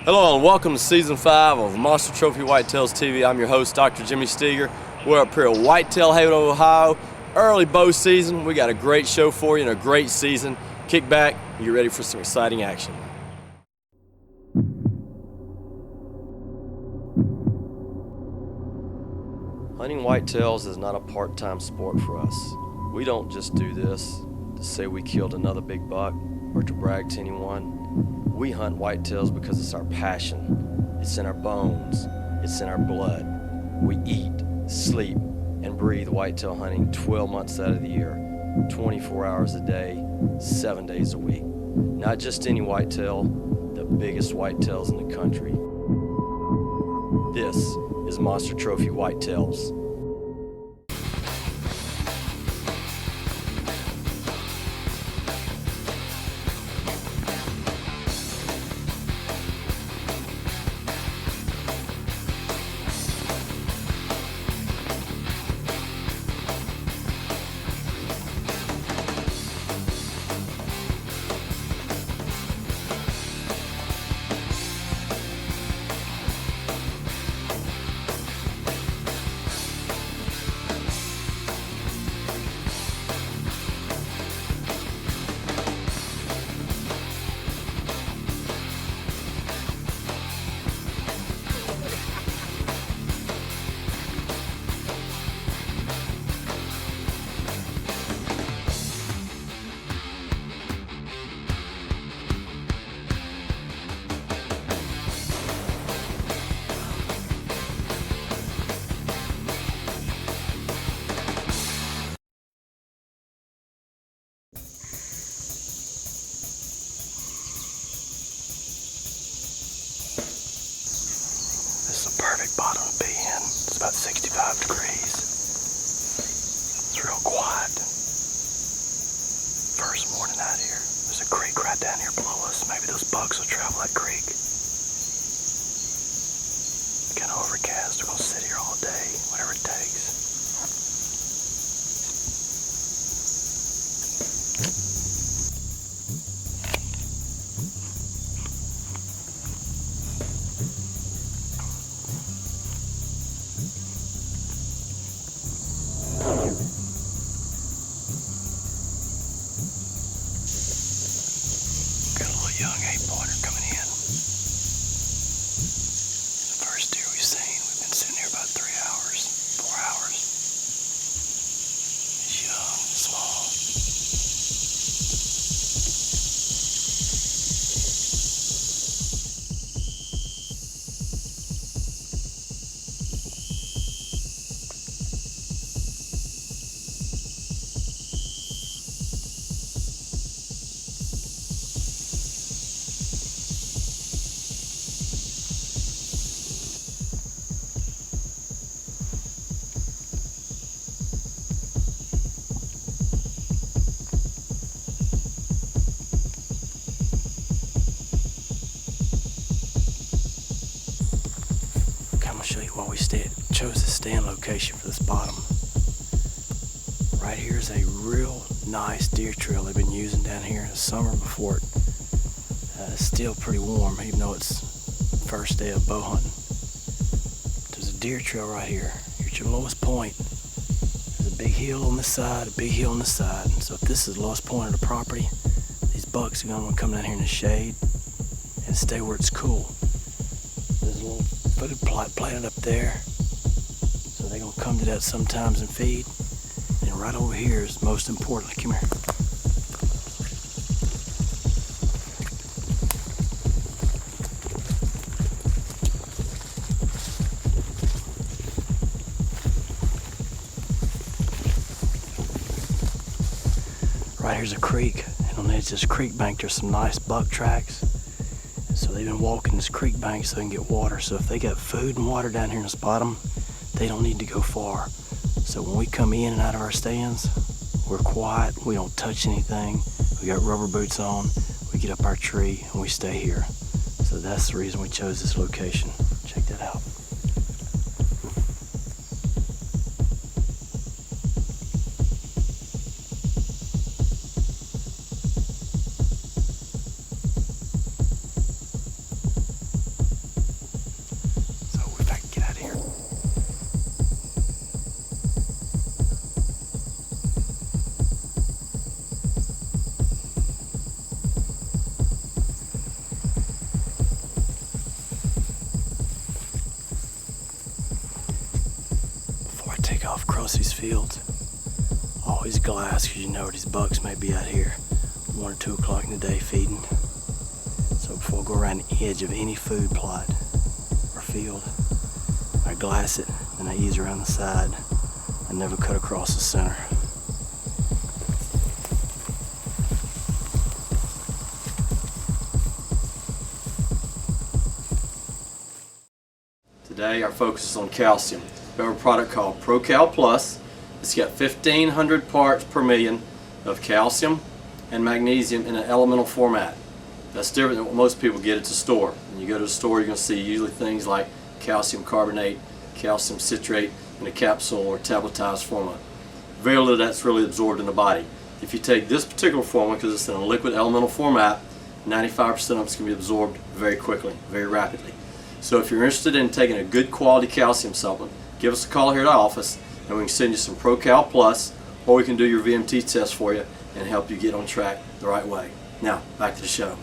Hello and welcome to Season 5 of Monster Trophy Whitetails TV. I'm your host, Dr. Jimmy Steger. We're up here at Whitetail Haven, Ohio. Early bow season. We got a great show for you and a great season. Kick back and get ready for some exciting action. Hunting whitetails is not a part-time sport for us. We don't just do this to say we killed another big buck or to brag to anyone. We hunt whitetails because it's our passion. It's in our bones. It's in our blood. We eat, sleep, and breathe whitetail hunting 12 months out of the year, 24 hours a day, 7 days a week. Not just any whitetail, the biggest whitetails in the country. This is Monster Trophy Whitetails. This is a perfect bottom to be in. It's about 65 degrees. It's real quiet. First morning out here. There's a creek right down here below us. Maybe those bucks will travel that creek. Kind of overcast. We're going to sit here all day, whatever it takes. Young 8-pointer coming in. The first deer we've seen. We've been sitting here about 3 hours, 4 hours. He's young, small. Show you why we chose to stand location for this bottom. Right here is a real nice deer trail they've been using down here in the summer before it's still pretty warm, even though it's first day of bow hunting. There's a deer trail right here. You're at your lowest point. There's a big hill on this side, a big hill on this side. So if this is the lowest point of the property, these bucks are going to want to come down here in the shade and stay where it's cool. There's a little food plot planted up there, so they're gonna come to that sometimes and feed. And right over here is most importantly, come here. Right here's a creek, and on the edge of this creek bank there's some nice buck tracks. So they've been walking this creek bank so they can get water. So if they got food and water down here in this bottom, they don't need to go far. So when we come in and out of our stands, we're quiet, we don't touch anything. We got rubber boots on, we get up our tree and we stay here. So that's the reason we chose this location. Check that out. take off across these fields. Always glass, because you know these bucks may be out here 1 or 2 o'clock in the day feeding. So before I go around the edge of any food plot or field, I glass it, and I ease around the side. I never cut across the center. Today our focus is on calcium. We have a product called ProCal Plus. It's got 1,500 parts per million of calcium and magnesium in an elemental format. That's different than what most people get at the store. When you go to the store, you're going to see usually things like calcium carbonate, calcium citrate in a capsule or tabletized formula. Very little of that's really absorbed in the body. If you take this particular formula, because it's in a liquid elemental format, 95% of it's going to be absorbed very quickly, very rapidly. So if you're interested in taking a good quality calcium supplement, give us a call here at our office and we can send you some ProCal Plus, or we can do your VMT test for you and help you get on track the right way. Now, back to the show.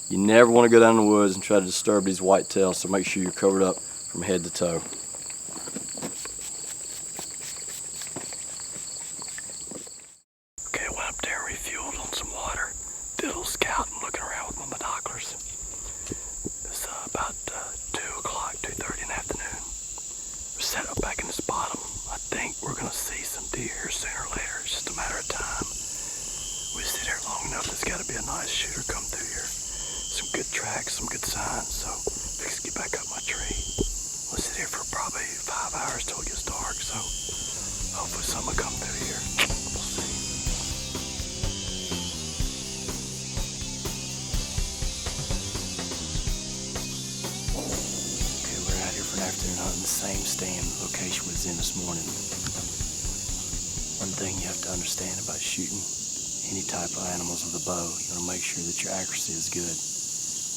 You never want to go down in the woods and try to disturb these whitetails, so make sure you're covered up from head to toe. Okay, I went up there and refueled on some water. Did a little scouting, looking around with my binoculars. It's about 2 o'clock, 2:30 in the afternoon. We're set up back in this bottom. I think we're going to see some deer sooner or later. It's just a matter of time. We sit here long enough, there's got to be a nice shooter come through here. Some good tracks, some good signs, so let's get back up my tree. We'll sit here for probably 5 hours till it gets dark, so hopefully something will come through here. We'll see. Okay, we're out here for an afternoon hunt in the same stand location we was in this morning. One thing you have to understand about shooting any type of animals with a bow, you want to make sure that your accuracy is good.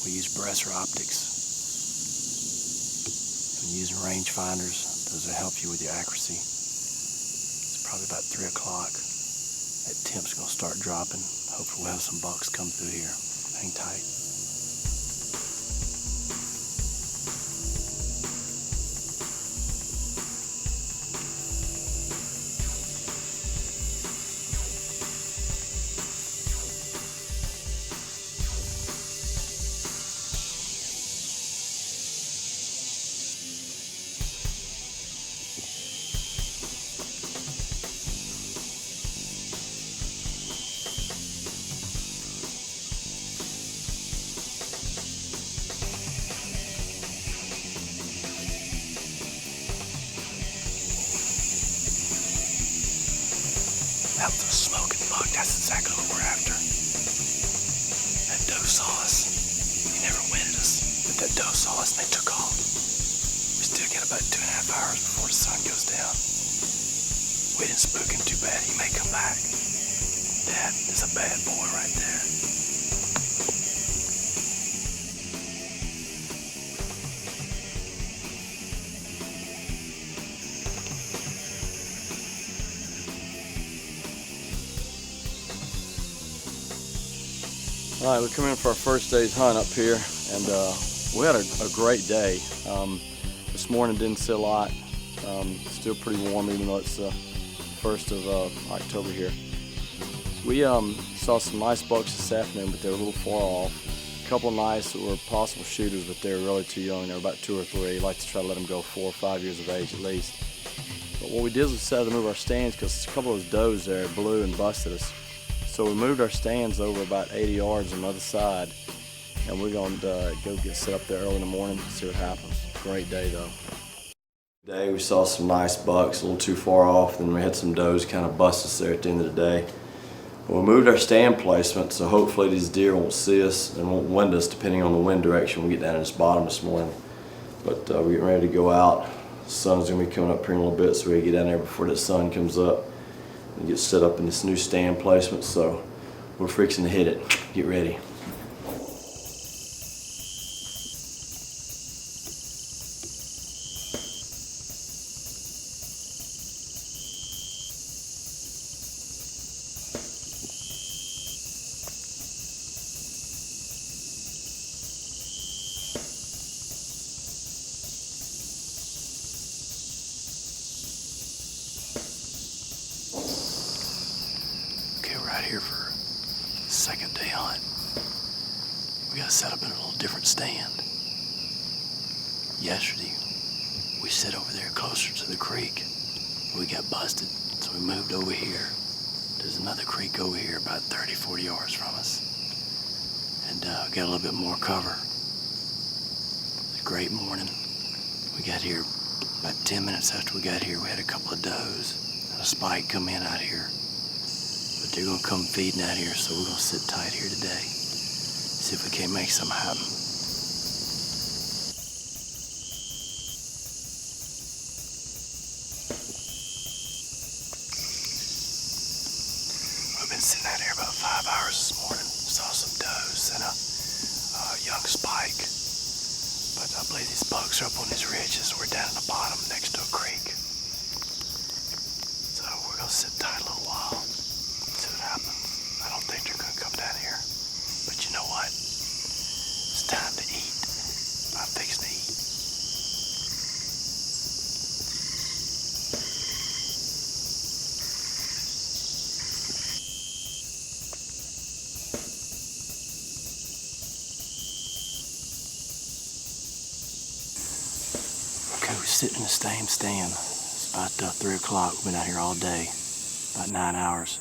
We use Bresser optics. When using range finders, those will help you with your accuracy. It's probably about 3 o'clock. That temp's going to start dropping. Hopefully we'll have some bucks come through here. Hang tight. That was a smoking buck. That's exactly what we're after. That doe saw us. He never winded us, but that doe saw us and they took off. We still got about 2.5 hours before the sun goes down. We didn't spook him too bad. He may come back. That is a bad boy right there. All right, we come in for our first day's hunt up here, and we had a great day. This morning didn't see a lot. Still pretty warm, even though it's the 1st of October here. We saw some nice bucks this afternoon, but they were a little far off. A couple of nice that were possible shooters, but they were really too young. They were about 2 or 3. I'd like to try to let them go 4 or 5 years of age at least. But what we did was we decided to move our stands because a couple of those does there blew and busted us. So we moved our stands over about 80 yards on the other side, and we're going to go get set up there early in the morning and see what happens. Great day though. Today we saw some nice bucks a little too far off, then we had some does kind of bust us there at the end of the day. But we moved our stand placement, so hopefully these deer won't see us and won't wind us depending on the wind direction we get down in this bottom this morning. But we're getting ready to go out. The sun's going to be coming up here in a little bit, so we get down there before the sun comes up and get set up in this new stand placement. So we're fixing to hit it. Get ready. little different stand. Yesterday, we sit over there closer to the creek. We got busted, so we moved over here. There's another creek over here about 30, 40 yards from us. And got a little bit more cover. It's a great morning. We got here about 10 minutes after we got here. We had a couple of does and a spike come in out here. But they're gonna come feeding out here, so we're gonna sit tight here today. See if we can't make something happen. We've been sitting out here about 5 hours this morning. Saw some does and a young spike. But I believe these bucks are up on these ridges. We're down in the bottom next to a creek. So we're gonna sit tight a little while, see what happens. I don't think they're gonna come down here. But you know what? It's time to eat. I'm fixing to eat. Okay, we're sitting in the same stand. It's about 3 o'clock. We've been out here all day, about 9 hours.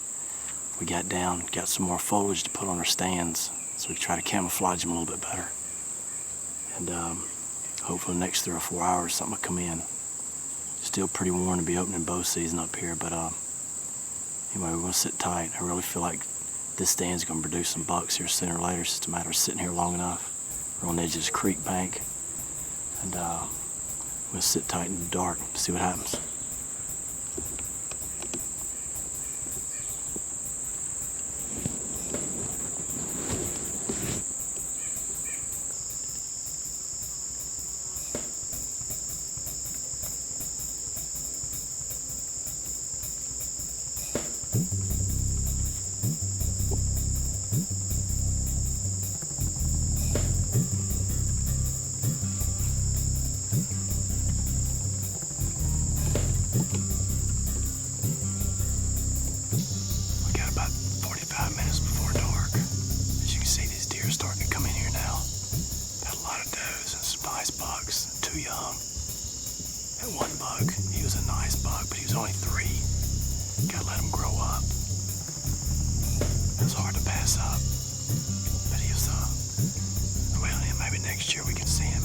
We got down, got some more foliage to put on our stands so we can try to camouflage them a little bit better. And hopefully the next 3 or 4 hours something will come in. Still pretty warm to be opening bow season up here, but anyway, we're gonna sit tight. I really feel like this stand's gonna produce some bucks here sooner or later. It's just a matter of sitting here long enough. We're on the edge of this creek bank, and we'll sit tight in the dark, see what happens. We got about 45 minutes before dark. As you can see, these deer are starting to come in here now. Got a lot of does and some nice bucks, 2 young. That one buck, he was a nice buck, but he was only 3. Gotta let him grow up. It was hard to pass up. But he was, well, maybe next year we can see him.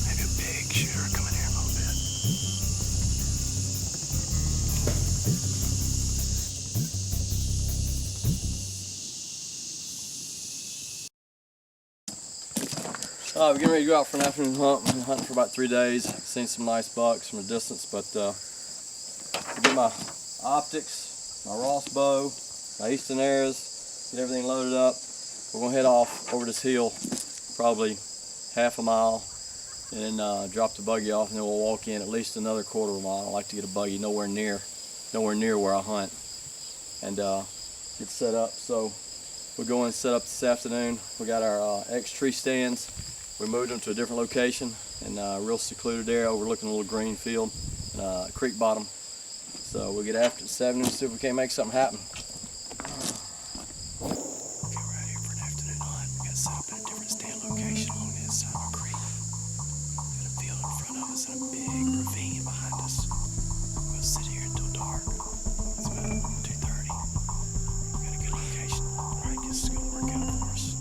Maybe a big shooter coming here in a little bit. We're getting ready to go out for an afternoon hunt. We've been hunting for about 3 days. Seen some nice bucks from a distance, but I get my optics, my Ross bow, my Easton arrows, get everything loaded up. We're gonna head off over this hill, probably half a mile, and then drop the buggy off, and then we'll walk in at least another quarter of a mile. I like to get a buggy nowhere near where I hunt, and get set up. So we'll go in and set up this afternoon. We got our X tree stands. We moved them to a different location, in a real secluded area overlooking a little green field and a creek bottom. So we'll get after it this afternoon and see if we can't make something happen. Okay, we're out here for an afternoon hunt. We got set up in a different stand location along the inside of a creek. Got a field in front of us and a big ravine behind us. We'll sit here until dark. It's about 2:30. We got a good location. I guess it's gonna work out for us.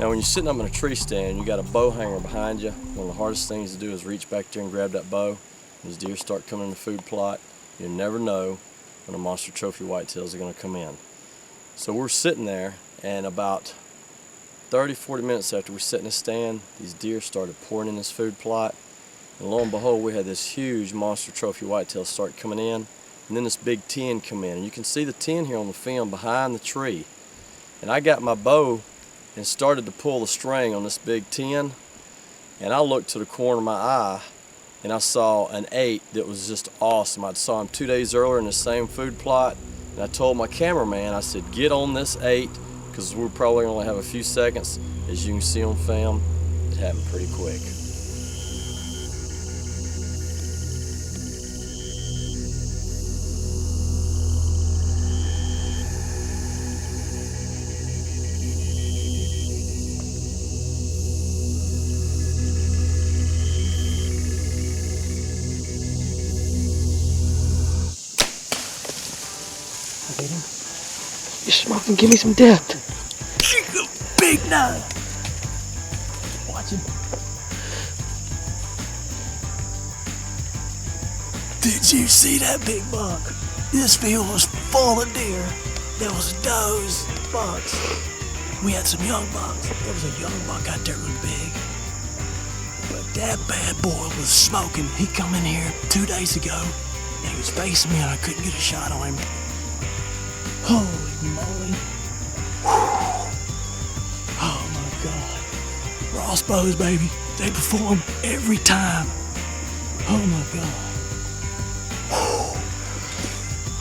Now when you're sitting up in a tree stand, you got a bow hanger behind you. One of the hardest things to do is reach back there and grab that bow. As deer start coming in the food plot, you never know when a monster trophy whitetails are going to come in. So we're sitting there, and about 30-40 minutes after we sit in the stand, these deer started pouring in this food plot. And lo and behold, we had this huge monster trophy whitetail start coming in, and then this big 10 come in. And you can see the 10 here on the film behind the tree. And I got my bow and started to pull the string on this big 10, and I looked to the corner of my eye and I saw an 8 that was just awesome. I saw him 2 days earlier in the same food plot, and I told my cameraman, I said, get on this 8 because we're probably only have a few seconds. As you can see on film, it happened pretty quick. and give me some depth. Big nine. Watch him. Did you see that big buck? This field was full of deer. There was does, bucks. We had some young bucks. There was a young buck out there that was big. But that bad boy was smoking. He come in here 2 days ago, and he was facing me, and I couldn't get a shot on him. Holy moly. Oh my God. Ross bows, baby. They perform every time. Oh my God.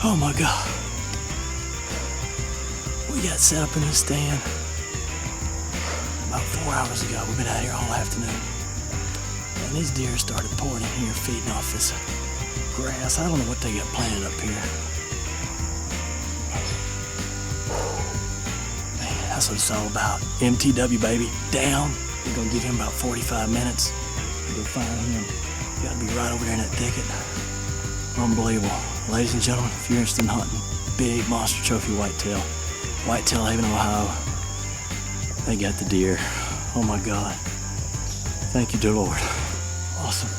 Oh my God. We got set up in this stand about 4 hours ago. We've been out here all afternoon. And these deer started pouring in here, feeding off this grass. I don't know what they got planted up here. Man, that's what it's all about. MTW, baby. Down. We're gonna give him about 45 minutes to go find him. You gotta be right over there in that thicket. Unbelievable. Ladies and gentlemen, if you're interested in hunting big monster trophy whitetail, Whitetail Haven, Ohio, they got the deer. Oh my God. Thank you, dear Lord. Awesome.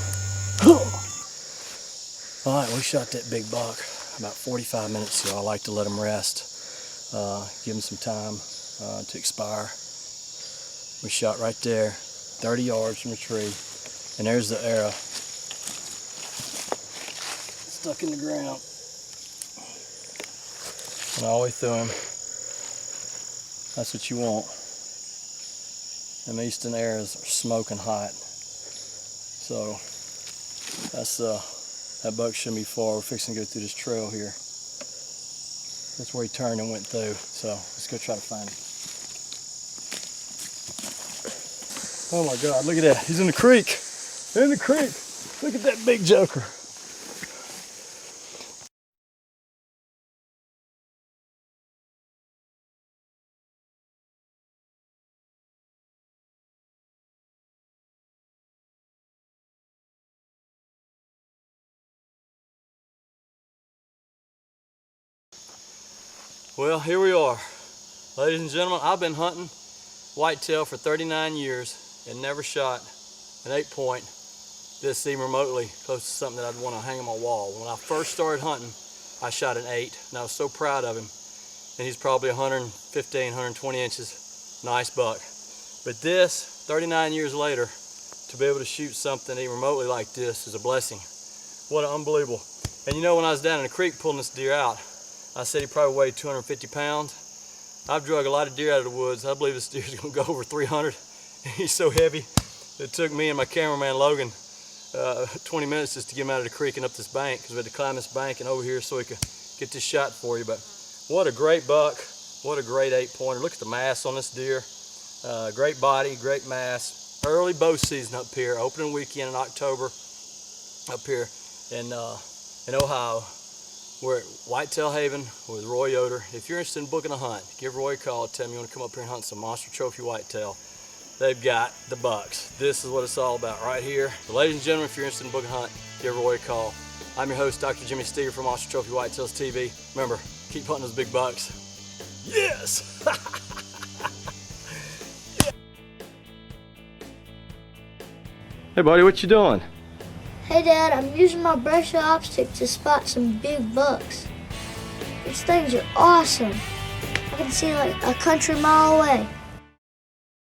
All right, we shot that big buck about 45 minutes ago. I like to let him rest, give him some time to expire. We shot right there, 30 yards from the tree, and there's the arrow stuck in the ground. And all the way through him. That's what you want. Them eastern arrows are smoking hot. So that's that buck shouldn't be far. We're fixing to go through this trail here. That's where he turned and went through. So let's go try to find him. Oh my God, look at that. He's in the creek. In the creek. Look at that big joker. Well, here we are. Ladies and gentlemen, I've been hunting whitetail for 39 years and never shot an 8-point this even remotely close to something that I'd want to hang on my wall. When I first started hunting, I shot an 8, and I was so proud of him. And he's probably 115, 120 inches. Nice buck. But this, 39 years later, to be able to shoot something even remotely like this is a blessing. What an unbelievable. And you know, when I was down in the creek pulling this deer out, I said he probably weighed 250 pounds. I've drug a lot of deer out of the woods. I believe this deer's gonna go over 300. He's so heavy. It took me and my cameraman Logan 20 minutes just to get him out of the creek and up this bank, because we had to climb this bank and over here so we could get this shot for you. But what a great buck. What a great 8-pointer. Look at the mass on this deer. Great body, great mass. Early bow season up here. Opening weekend in October up here in Ohio. We're at Whitetail Haven with Roy Yoder. If you're interested in booking a hunt, give Roy a call. Tell him you want to come up here and hunt some monster trophy whitetail. They've got the bucks. This is what it's all about right here. But ladies and gentlemen, if you're interested in booking a hunt, give Roy a call. I'm your host, Dr. Jimmy Steger from Monster Trophy Whitetails TV. Remember, keep hunting those big bucks. Yes! Hey buddy, what you doing? Hey Dad, I'm using my brush optic to spot some big bucks. These things are awesome. I can see like a country mile away.